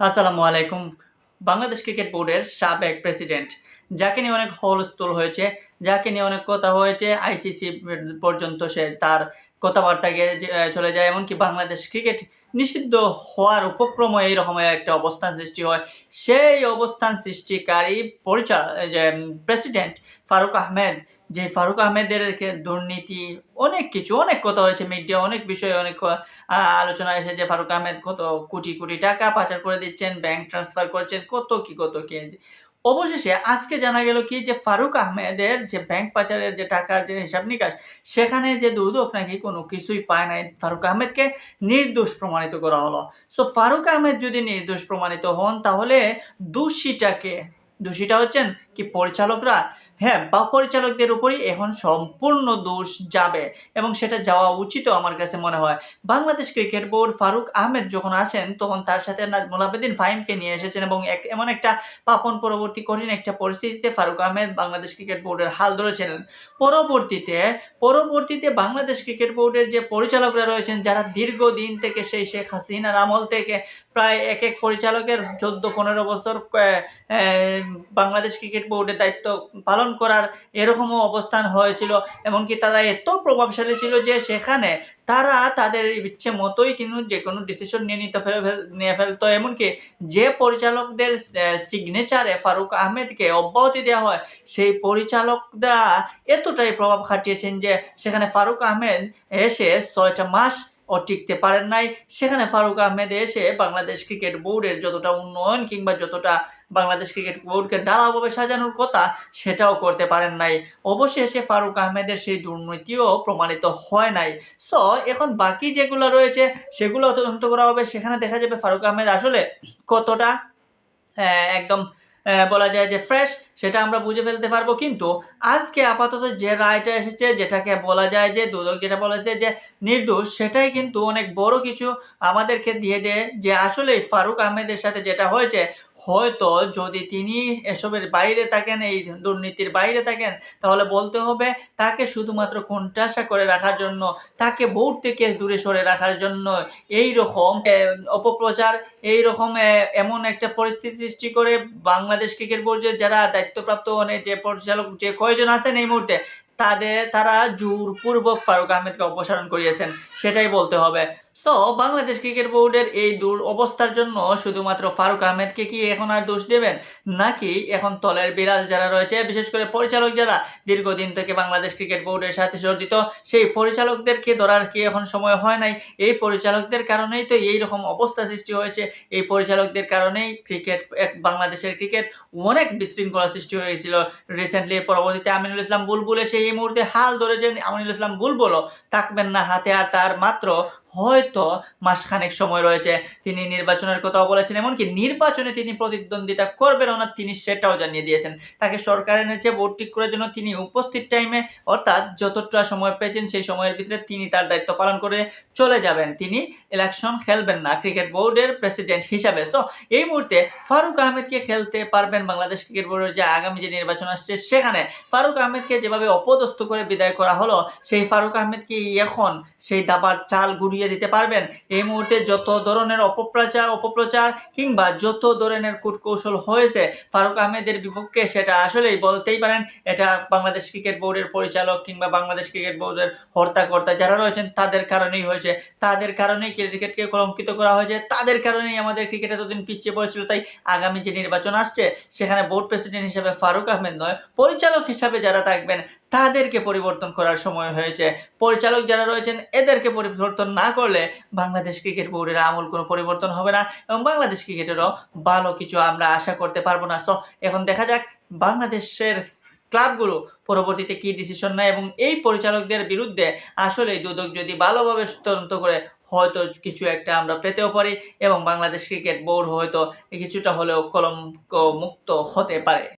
আসসালামু আলাইকুম। বাংলাদেশ ক্রিকেট বোর্ডের সাবেক প্রেসিডেন্ট, যাকে নিয়ে অনেক হলস্থল হয়েছে, যাকে নিয়ে অনেক কথা হয়েছে, আইসিসি পর্যন্ত সে তার কথাবার্তা গিয়ে চলে যায়। এমনকি বাংলাদেশ ক্রিকেট নিষিদ্ধ হওয়ার উপক্রমে এইরকম একটা অবস্থান সৃষ্টি হয়। সেই অবস্থান সৃষ্টিকারী যে প্রেসিডেন্ট ফারুক আহমেদ, যে ফারুক আহমেদের দুর্নীতি অনেক কিছু, অনেক কথা হয়েছে মিডিয়া, অনেক বিষয়ে অনেক আলোচনা এসে যে ফারুক আহমেদ কত কোটি, কোটি টাকা পাচার করে দিচ্ছেন, ব্যাংক ট্রান্সফার করছেন, কত কি, কত কি। অবশেষে আজকে জানা গেল কি যে ফারুক আহমেদের যে ব্যাংক পাচারের যে টাকার যে হিসাব নিকাশ, সেখানে যে দুদক নাকি কোনো কিছুই পায় নাই। ফারুক আহমেদকে নির্দোষ প্রমাণিত করা হলো। সো ফারুক আহমেদ যদি নির্দোষ প্রমাণিত হন তাহলে দোষীটা কে? দোষীটা হচ্ছেন কি পরিচালকরা? হ্যাঁ, বা পরিচালকদের উপরই এখন সম্পূর্ণ দোষ যাবে এবং সেটা যাওয়া উচিতও আমার কাছে মনে হয়। বাংলাদেশ ক্রিকেট বোর্ড ফারুক আহমেদ যখন আসেন তখন তার সাথে নাজমুল আবেদীন ফাহিমকে নিয়ে এসেছেন এবং এমন একটা পাপন পরবর্তী কঠিন একটা পরিস্থিতিতে ফারুক আহমেদ বাংলাদেশ ক্রিকেট বোর্ডের হাল ধরেছিলেন। পরবর্তীতে বাংলাদেশ ক্রিকেট বোর্ডের যে পরিচালকরা রয়েছেন, যারা দীর্ঘদিন থেকে সেই শেখ হাসিনার আমল থেকে প্রায় এক পরিচালকের ১৪-১৫ বছর বাংলাদেশ ক্রিকেট বোর্ডের দায়িত্ব পালন করার এরকমও অবস্থান হয়েছিল। এমনকি তারা এত প্রভাবশালী ছিল যে সেখানে তারা তাদের ইচ্ছে মতোই কিন্তু যেকোনো ডিসিশন নিয়ে ফেলতো। এমনকি যে পরিচালকদের সিগনেচারে ফারুক আহমেদকে অব্যাহতি দেওয়া হয়, সেই পরিচালকরা এতটাই প্রভাব খাটিয়েছেন যে সেখানে ফারুক আহমেদ এসে ৬টা মাস টিকতে পারেন নাই। সেখানে ফারুক আহমেদ এসে বাংলাদেশ ক্রিকেট বোর্ডের যতটা উন্নয়ন কিংবা যতটা বাংলাদেশ ক্রিকেট বোর্ডকে ঢালাওভাবে সাজানোর কথা, সেটাও করতে পারেন নাই। অবশেষে ফারুক আহমেদের সেই দুর্নীতিও প্রমাণিত হয় নাই। সো এখন বাকি যেগুলো রয়েছে সেগুলো তদন্ত করা হবে। সেখানে দেখা যাবে ফারুক আহমেদ আসলে কতটা একদম বলা যায় যে ফ্রেশ, সেটা আমরা বুঝে ফেলতে পারবো। কিন্তু আজকে আপাতত যে রায়টা এসেছে, যেটাকে বলা যায় যে দুদক যেটা বলেছে যে নির্দোষ, সেটাই কিন্তু অনেক বড় কিছু আমাদেরকে দিয়ে দেয় যে আসলেই ফারুক আহমেদের সাথে যেটা হয়েছে, হয়তো যদি তিনি এসবের বাইরে থাকেন, এই দুর্নীতির বাইরে থাকেন, তাহলে বলতে হবে তাকে শুধুমাত্র কোণঠাসা করে রাখার জন্য, তাকে বোর্ড থেকে দূরে সরে রাখার জন্য এইরকম অপপ্রচার, এইরকম এমন একটা পরিস্থিতি সৃষ্টি করে বাংলাদেশ ক্রিকেট বোর্ডের যারা দায়িত্বপ্রাপ্ত যে পরিচালক যে কয়জন আছেন এই মুহূর্তে, তারা জোরপূর্বক ফারুক আহমেদকে অপসারণ করিয়েছেন, সেটাই বলতে হবে। সো বাংলাদেশ ক্রিকেট বোর্ডের এই অবস্থার জন্য শুধুমাত্র ফারুক আহমেদকে কি এখন আর দোষ দেবেন, নাকি এখন তলের বিড়াল যারা রয়েছে, বিশেষ করে পরিচালক যারা দীর্ঘদিন থেকে বাংলাদেশ ক্রিকেট বোর্ডের সাথে জড়িত, সেই পরিচালকদেরকে ধরার কি এখন সময় হয় নাই? এই পরিচালকদের কারণেই তো এইরকম অবস্থা সৃষ্টি হয়েছে। এই পরিচালকদের কারণেই বাংলাদেশের ক্রিকেট অনেক বিশৃঙ্খলা সৃষ্টি হয়েছিল রিসেন্টলি। পরবর্তীতে আমিনুল ইসলাম বুলবুল এসে এই মুহূর্তে হাল ধরেছেন। আমিনুল ইসলাম বুলবুলও থাকবেন না হাতে, আর তার মাত্র হয়তো মাসখানেক সময় রয়েছে। তিনি নির্বাচনের কথাও বলেছেন, এমনকি নির্বাচনে তিনি প্রতিদ্বন্দ্বিতা করবেন না, তিনি সেটাও জানিয়ে দিয়েছেন। তাকে সরকার এনেছে ভোট ঠিক করার জন্য, তিনি উপস্থিত টাইমে অর্থাৎ যতটা সময় পেয়েছেন সেই সময়ের ভিতরে তিনি তার দায়িত্ব পালন করে চলে যাবেন। তিনি ইলেকশন খেলবেন না ক্রিকেট বোর্ডের প্রেসিডেন্ট হিসাবে। সো এই মুহূর্তে ফারুক আহমেদকে খেলতে পারবেন বাংলাদেশ ক্রিকেট বোর্ডের যে আগামী যে নির্বাচন আসছে, সেখানে ফারুক আহমেদকে যেভাবে অপদস্থ করে বিদায় করা হলো, সেই ফারুক আহমেদকে এখন সেই দাবার চাল ঘুরিয়ে দিতে পারবেন? এই মুহূর্তে যত ধরনের অপপ্রচার কিংবা যত ধরনের কূটকৌশল হয়েছে ফারুক আহমেদের বিপক্ষে, সেটা আসলেই বলতেই পারেন এটা বাংলাদেশ ক্রিকেট বোর্ডের পরিচালক কিংবা বাংলাদেশ ক্রিকেট বোর্ডের হর্তাকর্তা যারা রয়েছেন তাদের কারণেই হয়েছে। তাদের কারণেই ক্রিকেটকে কলঙ্কিত করা হয়েছে, তাদের কারণেই আমাদের ক্রিকেট এতদিন পিছিয়ে পড়েছিল। তাই আগামী যে নির্বাচন আসছে, সেখানে বোর্ড প্রেসিডেন্ট হিসেবে ফারুক আহমেদ নয়, পরিচালক হিসাবে যারা থাকবেন তাদেরকে পরিবর্তন করার সময় হয়েছে। পরিচালক যারা রয়েছেন এদেরকে পরিবর্তন না করলে বাংলাদেশ ক্রিকেট বোর্ডের আমূল কোনো পরিবর্তন হবে না এবং বাংলাদেশ ক্রিকেটেরও ভালো কিছু আমরা আশা করতে পারবো না। সো এখন দেখা যাক বাংলাদেশের ক্লাবগুলো পরবর্তীতে কি ডিসিশন নেয় এবং এই পরিচালকদের বিরুদ্ধে আসলে দুদক যদি ভালোভাবে তদন্ত করে, হয়তো কিছু একটা আমরা পেতেও পারি এবং বাংলাদেশ ক্রিকেট বোর্ড হয়তো কিছুটা হলেও কলঙ্ক মুক্ত হতে পারে।